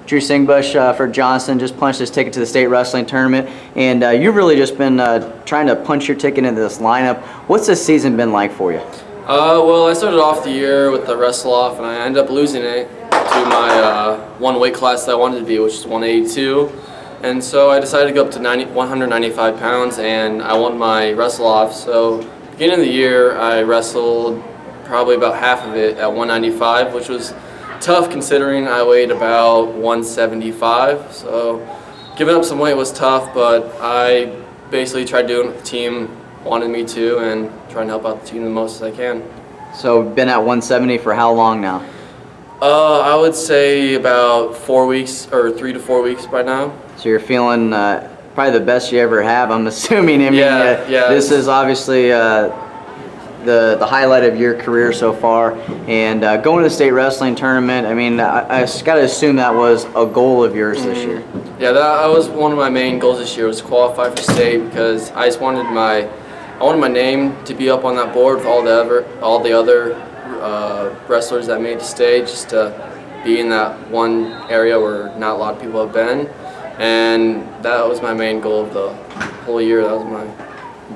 Drew Singbush for Johnston just punched his ticket to the state wrestling tournament, and you've really just been trying to punch your ticket into this lineup. What's this season been like for you? Well, I started off the year with the wrestle-off, and I ended up losing it to my one weight class that I wanted to be, which is 182. And so I decided to go up to 195 pounds, and I won my wrestle-off. So beginning of the year, I wrestled probably about half of it at 195, which was tough considering I weighed about 175. So giving up some weight was tough, but I basically tried doing what the team wanted me to and trying to help out the team the most as I can. So been at 170 for how long now? I would say about 4 weeks or 3 to 4 weeks by now. So you're feeling probably the best you ever have, I'm assuming. I mean, yeah. This is obviously the highlight of your career so far, and going to the state wrestling tournament. I mean, I got to assume that was a goal of yours this year. Yeah, that was one of my main goals this year, was to qualify for state, because I just wanted my name to be up on that board with all the other wrestlers that made the state, just to be in that one area where not a lot of people have been, and that was my main goal of the whole year. That was my.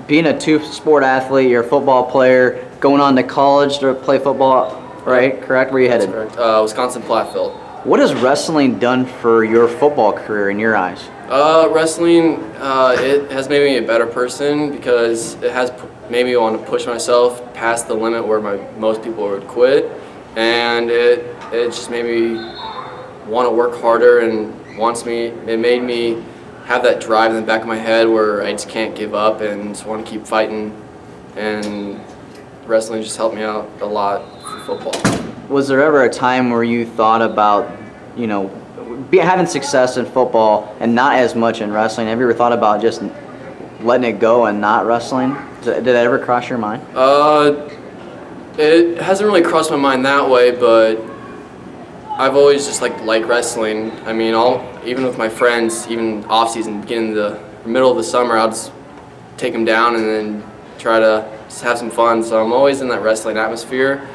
Being a two-sport athlete, you're a football player, going on to college to play football, right? Correct? Where are you headed? That's correct. Wisconsin Platteville. What has wrestling done for your football career in your eyes? Wrestling, it has made me a better person, because it has made me want to push myself past the limit where most people would quit, and it just made me want to work harder, and it made me have that drive in the back of my head where I just can't give up and just want to keep fighting, and wrestling just helped me out a lot for football. Was there ever a time where you thought about, having success in football and not as much in wrestling? Have you ever thought about just letting it go and not wrestling? Did that ever cross your mind? It hasn't really crossed my mind that way, but I've always just liked wrestling. I mean, even with my friends, even off season, beginning the middle of the summer, I'll just take them down and then try to just have some fun. So I'm always in that wrestling atmosphere,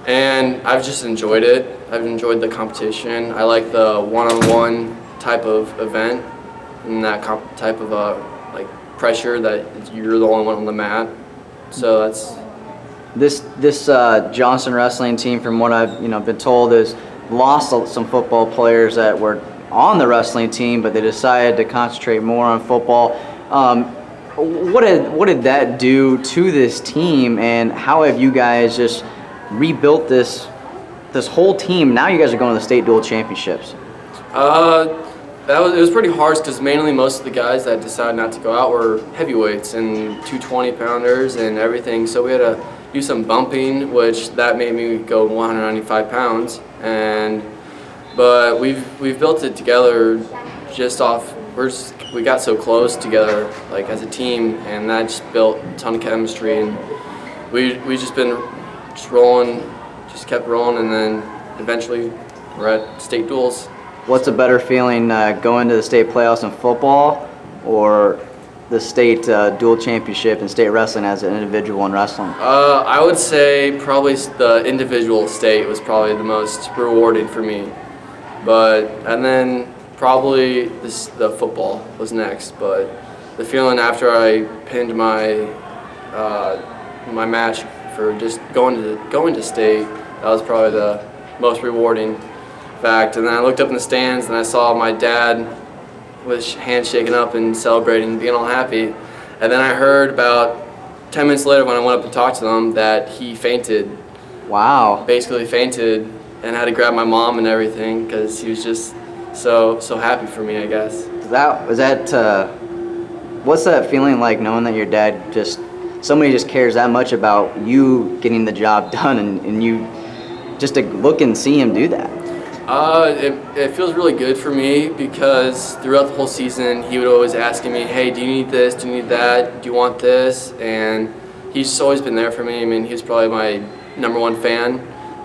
and I've just enjoyed it. I've enjoyed the competition. I like the one-on-one type of event, and that type of pressure that you're the only one on the mat. So that's this Johnston wrestling team, from what I've been told, is lost some football players that were on the wrestling team, but they decided to concentrate more on football. What did that do to this team, and how have you guys just rebuilt this whole team? Now you guys are going to the state dual championships. It was pretty harsh, because mainly most of the guys that decided not to go out were heavyweights and 220-pounders and everything. So we had to do some bumping, which that made me go 195 pounds. But we've built it together just off. We got so close together, as a team, and that just built a ton of chemistry. And we just been rolling, just kept rolling, and then eventually we're at state duels. What's a better feeling, going to the state playoffs in football, or the state dual championship in state wrestling as an individual in wrestling? I would say probably the individual state was probably the most rewarding for me, and then probably the football was next. But the feeling after I pinned my match for just going to state, that was probably the most rewarding fact. And then I looked up in the stands and I saw my dad with hands shaking up and celebrating, being all happy. And then I heard about 10 minutes later, when I went up and talked to him, that he fainted. Wow. Basically fainted, and had to grab my mom and everything, because he was just so happy for me, I guess. What's that feeling like, knowing that your dad somebody just cares that much about you getting the job done, and you just to look and see him do that? It feels really good for me, because throughout the whole season he would always asking me, hey, do you need this, do you need that, do you want this? And he's always been there for me. I mean, he's probably my #1 fan,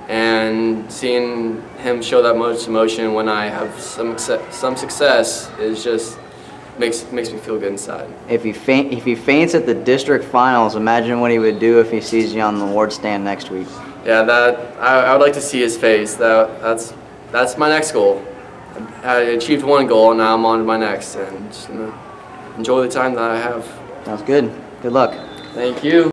and seeing him show that much emotion when I have some success is just makes me feel good inside. If he faints at the district finals, imagine what he would do if he sees you on the award stand next week. Yeah, I would like to see his face. That's my next goal. I achieved one goal, and now I'm on to my next, and just gonna enjoy the time that I have. Sounds good. Good luck. Thank you.